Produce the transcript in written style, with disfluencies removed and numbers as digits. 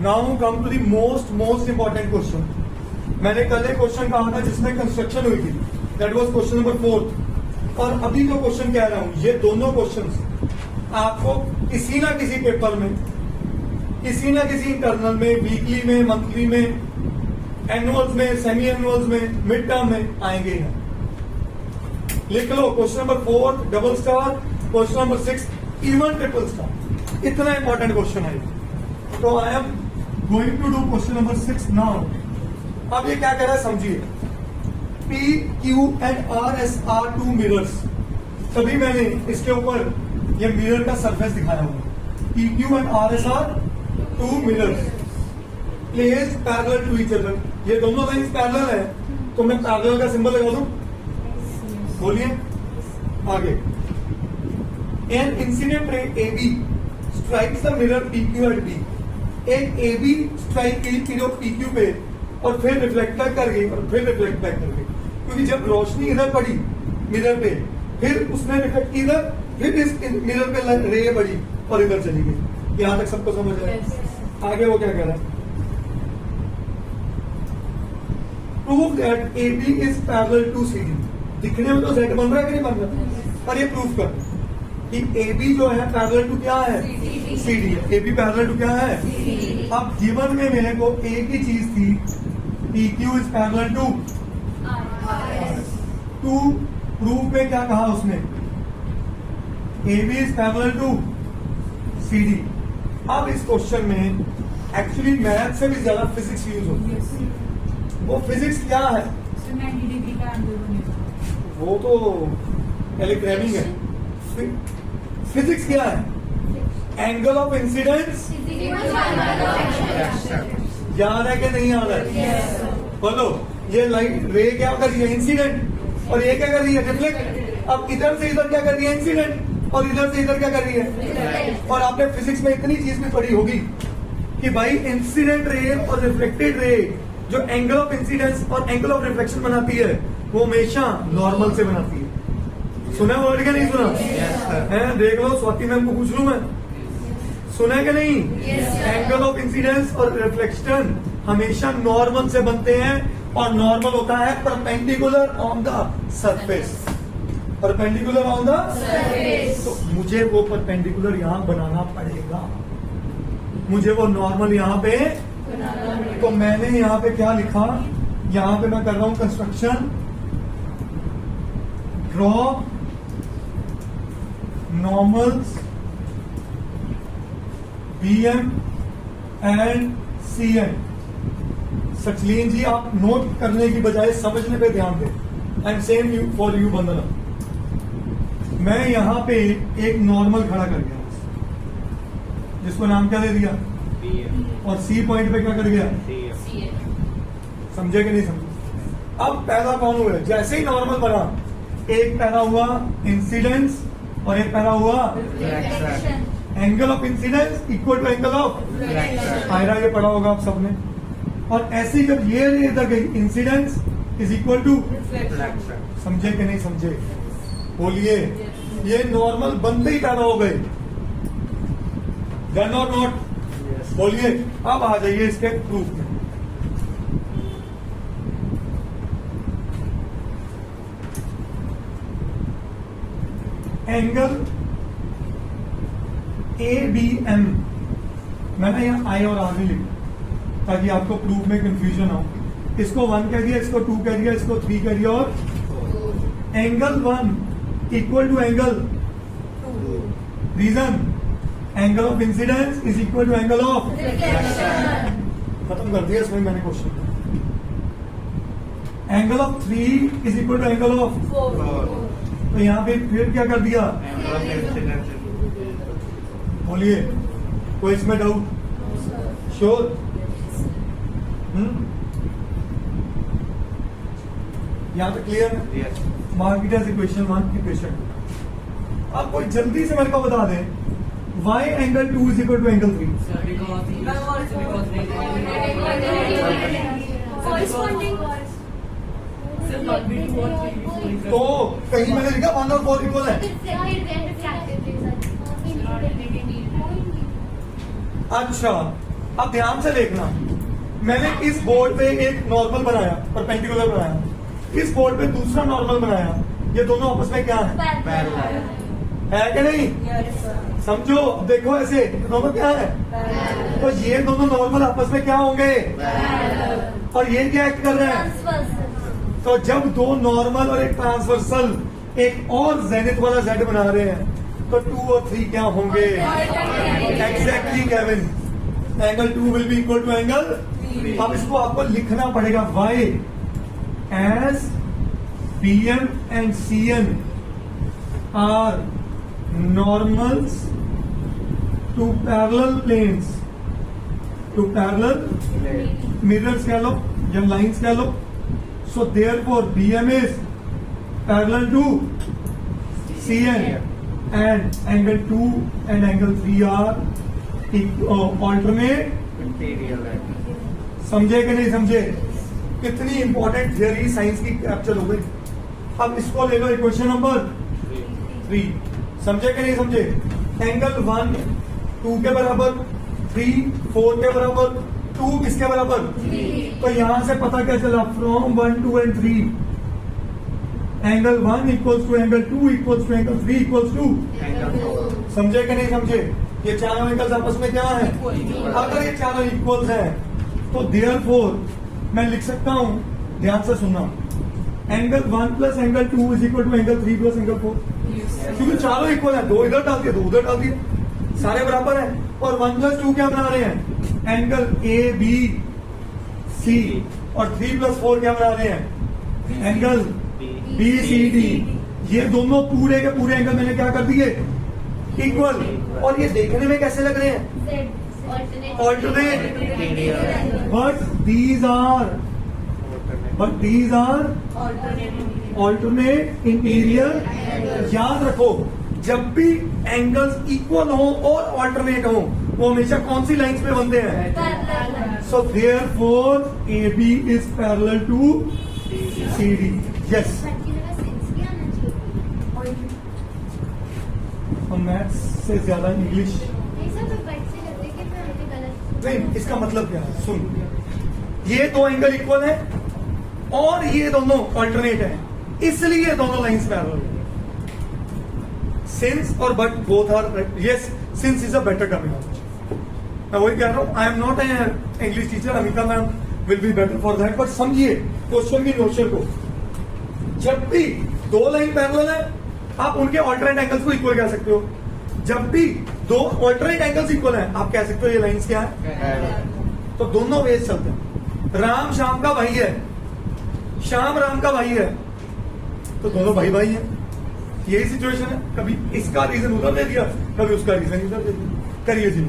Now come to the most important question. मैंने कल एक क्वेश्चन कहा था जिसमें कंस्ट्रक्शन हुई थी, दैट वाज क्वेश्चन नंबर 4। और अभी जो क्वेश्चन कह रहा हूं, ये दोनों क्वेश्चन आपको किसी ना किसी पेपर में, किसी ना किसी इंटरनल में, वीकली में, मंथली में, एनुअल्स में, सेमी एनुअल्स में, मिड टर्म में आएंगे ही। लिख लो question number 4 double star, question number 6 even triple star. इतना इंपॉर्टेंट क्वेश्चन है। तो I am going to do question number 6 now. अब ये क्या कह रहा है समझिए। P, Q and R, S are two mirrors। तभी मैंने इसके ऊपर ये मिरर का सरफेस दिखाया हुआ। P, Q and R, S are two mirrors placed parallel to each other। ये दोनों लाइन्स पैरेलल है, तो मैं पैरेलल का सिंबल लगा दूं। बोलिए आगे। An incident ray AB strikes the mirror PQ at B। एक AB स्ट्राइक की जो PQ पे और फिर रिफ्लेक्ट बैक कर गई और फिर रिफ्लेक्ट बैक कर गई, क्योंकि जब रोशनी इधर पड़ी मिरर पे, फिर उसने रिफ्लेक्ट की इधर, फिर इस मिरर पे रे पड़ी और इधर चली गई। यहां तक सबको समझ आया? आगे वो क्या कह रहा है? Prove that AB is parallel to CD। दिखने में तो Z बन रहा है कि नहीं बन रहा, पर ये प्रूफ कर कि AB जो है पैरेलल टू क्या है? CD है। AB पैरेलल टू क्या है? CD। अब गिवन में मेरे को एक ही चीज थी, PQ is parallel to to. Proof में क्या कहा उसने? AB is parallel to CD। अब इस क्वेश्चन में एक्चुअली मैथ से भी ज्यादा फिजिक्स यूज होती है। वो फिजिक्स क्या है? 90 डिग्री का एंगल बनेगा। वो तो टेलीग्रामिंग है। फिजिक्स क्या है? Angle of incidence. याद है कि नहीं याद है? बोलो। ये लाइट रे क्या कर रही है? इंसिडेंट। और ये क्या कर रही है? रिफ्लेक्ट। अब इधर से इधर क्या कर रही है? इंसिडेंट। और इधर से इधर क्या कर रही है? और आपने फिजिक्स में इतनी चीज भी पढ़ी होगी कि भाई इंसिडेंट रे और रिफ्लेक्टेड रे जो एंगल ऑफ इंसिडेंस और एंगल ऑफ रिफ्लेक्शन बनाती है, वो हमेशा नॉर्मल से बनाती है। सुना वर्ड क्या नहीं सुना? है देख लो, स्वाति मैम को पूछ लू मैं, सुना है कि नहीं? एंगल ऑफ इंसिडेंस और रिफ्लेक्शन हमेशा नॉर्मल से बनते हैं, और नॉर्मल होता है perpendicular on the surface. Perpendicular on the surface. तो मुझे वो परपेंडिकुलर यहां बनाना पड़ेगा, मुझे वो नॉर्मल यहां पे। तो मैंने यहां पे क्या लिखा? यहां पे मैं कर रहा हूं construction, draw normals BM and CN। Sachleen ji, आप नोट करने की बजाय समझने पे ध्यान दें। And same you for you Bandana. मैं यहां पे एक नॉर्मल खड़ा कर गया, जिसको नाम क्या दे दिया? और C पॉइंट पे क्या कर गया? समझे कि नहीं समझे? अब पैदा कौन हुए? जैसे ही नॉर्मल बना, एक पैदा हुआ इंसिडेंस और एक पैदा हुआ angle of incidence equal to angle of आयरा। ये पढ़ा होगा आप सबने। और ऐसे ही जब ये इधर गई, इंसिडेंस इज इक्वल टू। समझे कि नहीं समझे? बोलिए। ये नॉर्मल बनते ही पैदा हो गए, देन और नॉट? बोलिए। अब आ जाइए इसके प्रूफ में। एंगल ABM, मैंने यहाँ I और R लिखा ताकि आपको प्रूफ में कंफ्यूजन हो। इसको 1 कह दिया, इसको 2 कह दिया, इसको 3 कह दिया, और angle 1 equal to angle 2। Reason? Angle of incidence is equal to angle of reflection. खत्म कर दिया इसमें मैंने question. Angle of 3 is equal to angle of 4। तो यहाँ पे फिर क्या कर दिया? बोलिए, कोई इसमें डाउट? श्योर? यहाँ पे क्लियर है? Mark it as equation 1, equation 2। अब कोई जल्दी से मेरे को बता दे, y angle 2 is equal to angle 3। तो कहीं मैंने लिखा 1 और 4 इक्वल है। अच्छा, अब ध्यान से देखना, मैंने इस बोर्ड पे एक नॉर्मल बनाया, परपेंडिकुलर बनाया, इस बोर्ड पे दूसरा नॉर्मल बनाया, ये दोनों आपस में क्या है? है कि नहीं? समझो, अब देखो ऐसे, ये दोनों क्या है? तो ये दोनों नॉर्मल आपस में क्या होंगे? और ये क्या एक्ट कर रहे हैं? तो जब दो नॉर्मल और एक ट्रांसवर्सल एक और जेनिथ वाला जेड बना रहे हैं, तो 2 और 3 क्या होंगे? Exactly Kevin, angle 2 will be equal to angle. अब इसको आपको लिखना पड़ेगा, Y S PM and CN are normals to parallel planes, to parallel mirrors कह लो या lines कह लो. So therefore BM is parallel to CN and angle 2 and angle 3 are alternate. समझे कि नहीं समझे? कितनी इंपॉर्टेंट थियरी साइंस की कैप्चर हो गई. अब इसको ले लो इक्वेशन नंबर 3. समझे कि नहीं समझे? एंगल 1 2 के बराबर, 3 4 के बराबर, 2 किसके बराबर? तो यहां से पता क्या चला? From 1 2 and 3 angle 1 equals to angle 2 equals to angle 3 equals to. समझे कि नहीं समझे? ये चारों एंगल्स आपस में क्या है? अगर ये चारों इक्वल्स हैं तो देयरफॉर मैं लिख सकता हूं, ध्यान से सुनना, angle 1 plus angle 2 is equal to angle 3 plus angle 4. क्योंकि चारों इक्वल है, 2 इधर डाल दिए 2 उधर डाल दिए, सारे बराबर हैं. और 1 प्लस 2 क्या बना रहे हैं? Angle ABC. और 3 प्लस 4 क्या बना रहे हैं? Angle BCD. ये दोनों पूरे के पूरे एंगल मैंने क्या कर दिए? इक्वल. और ये देखने में कैसे लग रहे हैं? Alternate. But these are alternate interior. याद रखो, जब भी एंगल्स इक्वल हो और ऑल्टरनेट हो, वो हमेशा कौन सी लाइंस पे बनते हैं? So therefore AB is parallel to CD. Yes. Maths से ज्यादा इंग्लिश नहीं. इसका मतलब क्या है? सुन, ये दो एंगल इक्वल है और ये दोनों अल्टरनेट है, इसलिए दोनों लाइंस पैरेलल है. सिंस और but both are. Yes, since is a better terminology. मैं वही कह रहा हूं, I am not a English teacher. Amita ma'am will be better for that. But समझिए क्वेश्चन की नोशन को. जब भी दो लाइन पैरेलल है, आप उनके ऑल्टरनेट एंगल्स को इक्वल कह सकते हो. जब भी दो ऑल्टरनेट एंगल्स इक्वल हैं, आप कह सकते हो ये लाइंस क्या है? तो दोनों वेज चलते हैं. राम श्याम का भाई है, श्याम राम का भाई है, तो दोनों भाई भाई हैं. यही सिचुएशन है. कभी इसका रीजन उधर दे दिया, कभी उसका रीजन इधर दे दिया. करिए जी.